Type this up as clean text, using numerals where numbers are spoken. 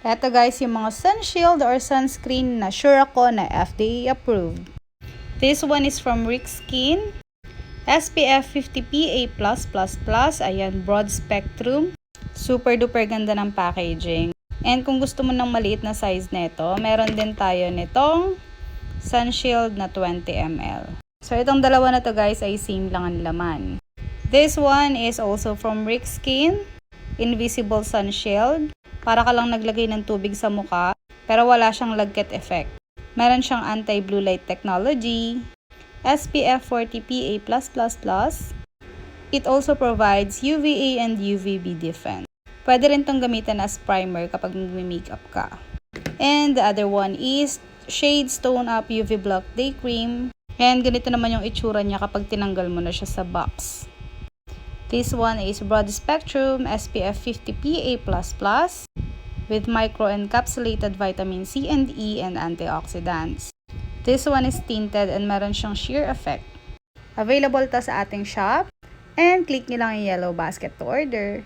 Eto guys, yung mga sun shield or sunscreen na sure ako na FDA approved. This one is from Rick Skin. SPF 50 PA+++. Ayan, broad spectrum. Super duper ganda ng packaging. And kung gusto mo ng maliit na size nito, meron din tayo nitong sun shield na 20 ml. So itong dalawa na to guys ay same lang ang laman. This one is also from Rick Skin. Invisible sun shield. Para ka lang naglagay ng tubig sa mukha, pero wala siyang lagkit effect. Meron siyang anti-blue light technology, SPF 40 PA+++. It also provides UVA and UVB defense. Pwede rin itong gamitin as primer kapag mag-makeup ka. And the other one is Shade Stone Up UV Block Day Cream. And ganito naman yung itsura niya kapag tinanggal mo na siya sa box. This one is broad spectrum SPF 50 PA++ with micro-encapsulated vitamin C and E and antioxidants. This one is tinted and meron siyang sheer effect. Available to sa ating shop and click nyo lang yung yellow basket to order.